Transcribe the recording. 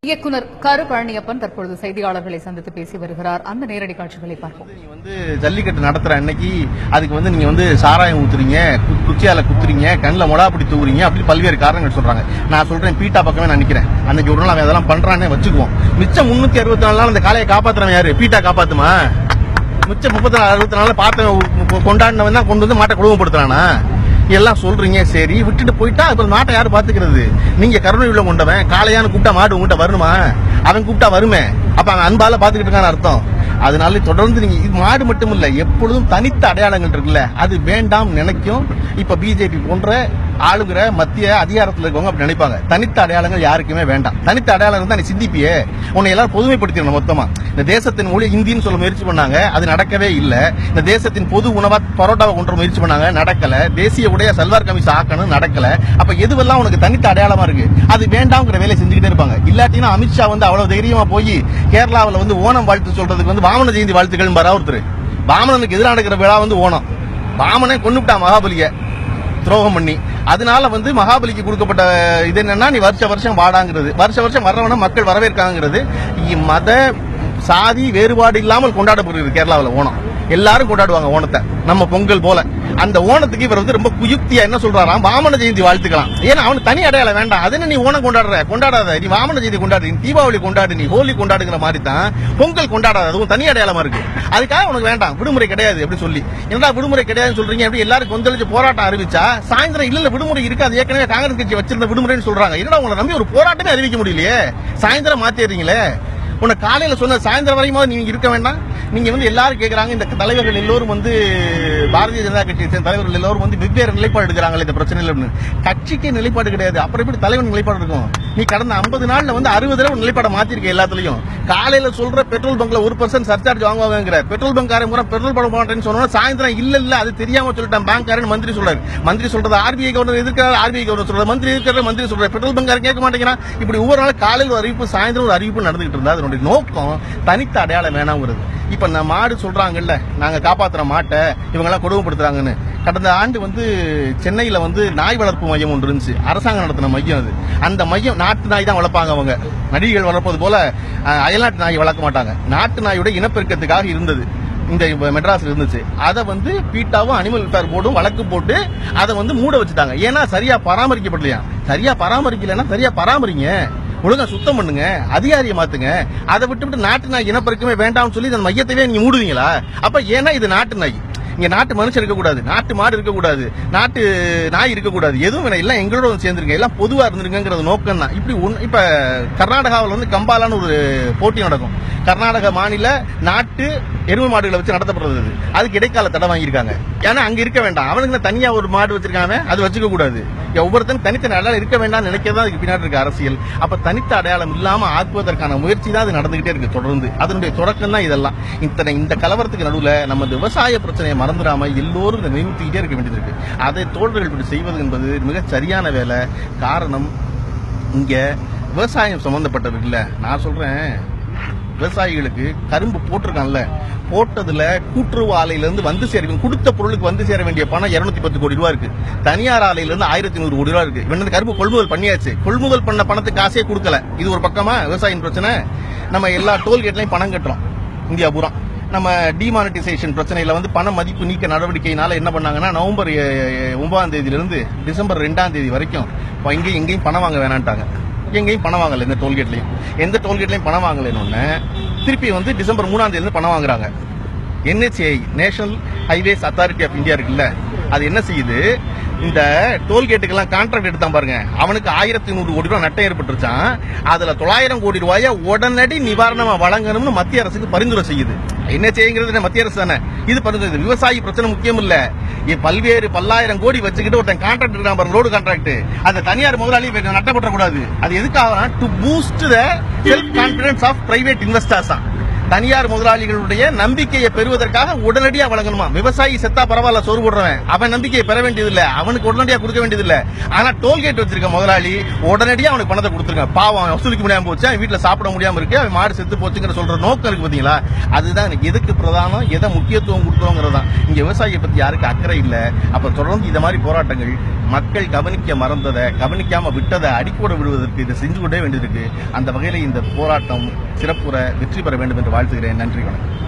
இயக்குனர் கரு பழனியப்பன் தற்பொழுது செய்தியாளர்களை சந்தித்து பேசி வருகிறார். அந்த நேரடி காட்சிகளை பார்ப்போம். நீங்க ஜல்லிக்கட்டு நடத்துற அன்னைக்கு அதுக்கு நீங்க சாராயம் ஊத்துறீங்க, குச்சியால குத்துறீங்க, கண்ணில் மொடாப்படி தூக்குறீங்க, அப்படி பல்வேறு காரணங்கள் சொல்றாங்க. நான் சொல்றேன் பீட்டா பக்கமே நான் நிக்கிறேன். அன்னைக்கு ஒரு நாள் அவன் அதெல்லாம் பண்றானே வச்சுக்குவோம். மிச்சம் 364 நாள் அந்த காலையை காப்பாத்துறவன் யாரு? பீட்டா காப்பாத்துமா? மிச்சம் 34 64 பார்த்த கொண்டாடினவன் தான் கொண்டு வந்து மாட்டை குடும்பப்படுத்துறானா? எல்லாம் சொல்றீங்க, சரி விட்டுட்டு போயிட்டா இப்ப மாட்டை யாரு பாத்துக்கிறது? நீங்க கருணை உள்ள கொண்டவன் காளையான்னு கூப்பிட்டா மாடு உங்ககிட்ட வரணுமா? அவன் கூப்பிட்டா வருமே, அப்ப அவன் அன்பால பாத்துக்கிட்டு இருக்கான்னு அர்த்தம். அதனால தொடர்ந்து நீங்க இது மாடு மட்டும் இல்ல, எப்பொழுதும் தனித்த அடையாளங்கள் இருக்குல்ல, அது வேண்டாம் நினைக்கும். இப்ப பிஜேபி போன்ற ஆளுகிற மத்திய அதிகாரத்தில் இருக்கவங்க அப்படி நினைப்பாங்க. தனித்த அடையாளங்கள் யாருக்குமே வேண்டாம். தனித்த அடையாளங்கள் தான் நீ சிந்திப்பியே. உன்னை எல்லாரும் பொதுமைப்படுத்திடணும் மொத்தமா. இந்த தேசத்தின் மொழி இந்தின்னு சொல்ல முயற்சி பண்ணாங்க, அது நடக்கவே இல்லை. இந்த தேசத்தின் பொது உணவா பரோட்டாவை கொண்டு முயற்சி பண்ணாங்க, நடக்கல. தேசிய உடைய சல்வார் கமிஸ் ஆக்கணும், நடக்கல. அப்ப எதுவெல்லாம் உனக்கு தனித்த அடையாளமா இருக்கு அது வேண்டாம்ங்கிற வேலையை செஞ்சுக்கிட்டே இருப்பாங்க. இல்லாட்டினா அமித்ஷா அவ்வளவு தைரியமா போய் கேரளாவில் ஓணம் வாழ்த்து சொல்றதுக்கு வாமன ஜெயந்தி வாழ்த்துக்கள் பாரா ஒருத்தர். வாமனனுக்கு எதிராக நடக்கிற விழா ஓணம். வாமனை கொண்டுவிட்டா மகாபலிய துரோகம் பண்ணி. அதனால மகாபலிக்கு கொடுக்கப்பட்ட இது என்னன்னா, நீ வருஷ வருஷம் வாடாங்கிறது, வருஷ வருஷம் வர்றவன மக்கள் வரவேற்காங்கிறது. மத சாதி வேறுபாடு இல்லாமல் கொண்டாடப்படுகிறது கேரளாவில் ஓணம். எல்லாரும் கொண்டாடுவாங்க ஓணத்தை, நம்ம பொங்கல் போல. அந்த ஓணத்துக்கு இவர் ரொம்ப குயுக்தியா என்ன சொல்றாராம், வாமன ஜெயந்தி வாழ்த்துக்கலாம். ஏன்னா அவனுக்கு தனி அடையாளம் வேண்டாம். அது நீ ஓணம் கொண்டாடாத, நீ வாமன ஜெயந்தி கொண்டாடு, நீ தீபாவளி கொண்டாடு, நீ ஹோலி கொண்டாடுங்கிற மாதிரி தான் பொங்கல் கொண்டாடாத. அதுவும் தனி அடையாளமா இருக்கு. அதுக்காக உனக்கு வேண்டாம், விடுமுறை கிடையாது அப்படி சொல்லி. என்னடா விடுமுறை கிடையாதுன்னு சொல்றீங்க? அப்படி எல்லாரும் கொந்தளிச்சு போராட்டம் அறிவிச்சா சாயந்தரம் இல்ல விடுமுறை இருக்கு, அது ஏற்கனவே காங்கிரஸ் கட்சி வச்சிருந்த விடுமுறைன்னு சொல்றாங்க. என்னடா உங்களை நம்பி ஒரு போராட்டமே அறிவிக்க முடியலையே, சாயந்தரம் மாத்திடுறீங்களே. உன்னை காலையில சொன்ன சாயந்தரம் வரைக்கும் நீங்க இருக்க வேண்டாம். நீங்க எல்லாரும் கேட்கறாங்க, இந்த தலைவர்கள் எல்லோரும் பாரதிய ஜனதா கட்சியை சேர்ந்த தலைவர்கள் எல்லோரும் வெவ்வேறு நிலைப்பாடு எடுக்கிறாங்க இந்த பிரச்சனையில. கட்சிக்கே நிலைப்பாடு கிடையாது, அப்புறம் எப்படி தலைவன் நிலைப்பாடு இருக்கும்? நீ கடந்த 50 நாள்ல 60 தடவை நிலைப்பாடு மாத்திருக்க எல்லாத்துலயும். காலையில சொல்ற பெட்ரோல் பங்க்ல 1% சர்சார்ஜ் வாங்குவாங்க, பெட்ரோல் பங்காரன் பெட்ரோல் பணம் மாட்டேன்னு சொன்னா சாயந்தரம் இல்ல அது தெரியாம சொல்லிட்டான் பேங்க்காரன் மந்திரி சொல்றாரு. மந்திரி சொல்றது ஆர்பிஐ கவர்னர் எதிர்க்கிறார், ஆர்பிஐ கவர்னர் சொல்றாரு, மந்திரி எதிர்க்கிறார், மந்திரி சொல்றாரு, பெட்ரோல் பங்காரன் கேட்க மாட்டேங்கிறான். இப்படி ஒவ்வொரு நாள் காலையில் ஒரு அறிவிப்பு, சாயந்தரம் ஒரு அறிவிப்பு நடந்துகிட்டு இருந்தா அதனுடைய நோக்கம் தனித்த அடையாளம் வேணாங்கிறது. இப்ப நான் மாடு சொல்றாங்கல்ல, நாங்க காப்பாத்துற மாட்டை இவங்க எல்லாம் கொடுமைப்படுத்துறாங்கன்னு. கடந்த ஆண்டு சென்னையில நாய் வளர்ப்பு மையம் ஒன்று இருந்துச்சு, அரசாங்கம் நடத்தின மையம். அது அந்த மையம் நாட்டு நாய் தான் வளர்ப்பாங்க. அவங்க நடிகைகள் வளர்ப்பது போல அயல்நாட்டு நாய் வளர்க்க மாட்டாங்க. நாட்டு நாயுடைய இனப்பெருக்கத்துக்காக இருந்தது இந்த மெட்ராஸ் இருந்துச்சு. அதை பீட்டாவும் அனிமல் வெல்ஃபேர் போர்டும் வழக்கு போட்டு அதை மூட வச்சுட்டாங்க. ஏன்னா சரியா பராமரிக்கப்படலையா. சரியா பராமரிக்கலன்னா சரியா பராமரிங்க, ஒழுங்கா சுத்தம் பண்ணுங்க, அதிகாரியை மாத்துங்க. அதை விட்டு நாட்டு நாய் இனப்பெருக்கமே வேண்டாம்னு சொல்லி அந்த மையத்தையே நீங்க மூடுவீங்களா? அப்ப ஏன்னா இது நாட்டு நாய், இங்க நாட்டு மனுஷன் இருக்கக்கூடாது, நாட்டு மாடு இருக்கக்கூடாது, நாட்டு நாய் இருக்கக்கூடாது, எதுவும் வேணாம், எல்லாம் எங்களோட சேர்ந்துருங்க, எல்லாம் பொதுவா இருந்திருக்கிறது நோக்கம் தான். இப்படி இப்ப கர்நாடகாவில் கம்பாலான்னு ஒரு போட்டி நடக்கும். கர்நாடக மாநில நாட்டு எருமை மாடுகளை வச்சு நடத்தப்படுறது. அதுக்கு இடைக்கால தடை வாங்கியிருக்காங்க. ஏன்னா அங்க இருக்க வேண்டாம், அவனுக்கு தனியா ஒரு மாடு வச்சிருக்காங்க, அது வச்சுக்க கூடாது. ஒவ்வொருத்தரும் தனித்த அடையாளம் இருக்க வேண்டாம் நினைக்கிறதா அதுக்கு பின்னாடி இருக்க அரசியல். அப்ப தனித்த அடையாளம் இல்லாம ஆக்குவதற்கான முயற்சி தான் அது நடந்துகிட்டே இருக்கு தொடர்ந்து. அதனுடைய தொடக்கம் தான் இதெல்லாம். இந்த கலவரத்துக்கு நடுவில் நம்ம விவசாய பிரச்சனையை மறந்துடாம எல்லோரும் இதை நிறுத்திக்கிட்டே இருக்க வேண்டியது இருக்கு. அதை தோழர்கள் செய்வது என்பது மிக சரியான வேலை. காரணம் இங்க விவசாயம் சம்பந்தப்பட்டது இல்ல. நான் சொல்றேன், விவசாயிகளுக்கு கரும்பு போட்டிருக்கான்ல, போட்டதுல கூட்டுறவு ஆலையிலிருந்து சேர கொடுத்த பொருளுக்கு சேர வேண்டிய பணம் 210 கோடி ரூபாய் இருக்கு. தனியார் ஆலையிலிருந்து 1100 கோடி ரூபாய் இருக்கு. இவன் கரும்பு கொள்முதல் பண்ணியாச்சு, கொள்முதல் பண்ண பணத்துக்கு காசே கொடுக்கல. இது ஒரு பக்கமா விவசாயியின் பிரச்சனை. நம்ம எல்லா டோல்கேட்லையும் பணம் கட்டுறோம் இந்தியா பூரா. நம்ம டிமானிட்டைசேஷன் பிரச்சனையில பண மதிப்பு நீக்க நடவடிக்கையினால என்ன பண்ணாங்கன்னா, நவம்பர் 9ஆம் தேதியிலிருந்து டிசம்பர் 2ஆம் தேதி வரைக்கும் எங்கேயும் பணம் வாங்க வேணான்ட்டாங்க. எங்கேயும் பணம் வாங்கல, இந்த டோல்கேட்லையும் எந்த டோல்கேட்லையும் பணம் வாங்கலன்னு திருப்பி டிசம்பர் 3ஆம் தேதி பணம் வாங்குறாங்க. NHAI national highways authority of India இருக்குல்ல, அது என்ன செய்யுது, இந்த டோல்கேட்டுக்கெல்லாம் கான்ட்ராக்ட் எடுத்தான் பாருங்க, அவனுக்கு 1100 கோடி ரூபாய் நட்டம் ஏற்பட்டுருச்சான். அதுல 900 கோடி ரூபாய உடனடி நிவாரணமா வழங்கணும்னு மத்திய அரசுக்கு பரிந்துரை செய்யுது. NHAIங்கிறது மத்திய அரசு தானே, இது பரிந்துரை. விவசாயி பிரச்சனை முக்கியம் இல்ல, பல்வேறு பல்லாயிரம் கோடி வச்சுக்கிட்டு ஒருத்தன் கான்ட்ராக்ட் இருக்கான் பாருங்க, ரோடு கான்ட்ராக்ட், அந்த தனியார் முதலாளி நட்டப்படக்கூடாது. அது எதுக்காக, to boost the self confidence of private investors. தனியார் முதலாளிகளுடைய நம்பிக்கையை பெறுவதற்காக உடனடியாக வழங்கணுமா? விவசாயி செத்தா பரவாயில்ல, சோறு போடுறவன் அவன் நம்பிக்கையை பெற வேண்டியதில்லை, அவனுக்கு உடனடியாக கொடுக்க வேண்டியதில்லை. ஆனா டோல்கேட் வச்சிருக்க முதலாளி உடனடியாக அவனுக்கு பணத்தை கொடுத்துருங்க. பாவம், அவன் வசூலிக்க முடியாம போச்சு, அவன் வீட்டுல சாப்பிட முடியாம இருக்கு, அவன் மாடு செத்து போச்சுங்கிற சொல்ற நோக்கம் இருக்கு பாத்தீங்களா? அதுதான் எனக்கு எதுக்கு பிரதானம், எதை முக்கியத்துவம் கொடுக்குறோங்கிறது தான். இங்க விவசாயியை பத்தி யாருக்கு அக்கறை இல்லை. அப்ப தொடர்ந்து இந்த மாதிரி போராட்டங்கள் மக்கள் கவனிக்க மறந்ததை, கவனிக்காம விட்டதை அடிக்கூட விடுவதற்கு இதை செஞ்சு கொண்டே வேண்டியிருக்கு. அந்த வகையில் இந்த போராட்டம் சிறப்புற வெற்றி பெற வேண்டும் என்று வாழ்த்துகிறேன். நன்றி, வணக்கம்.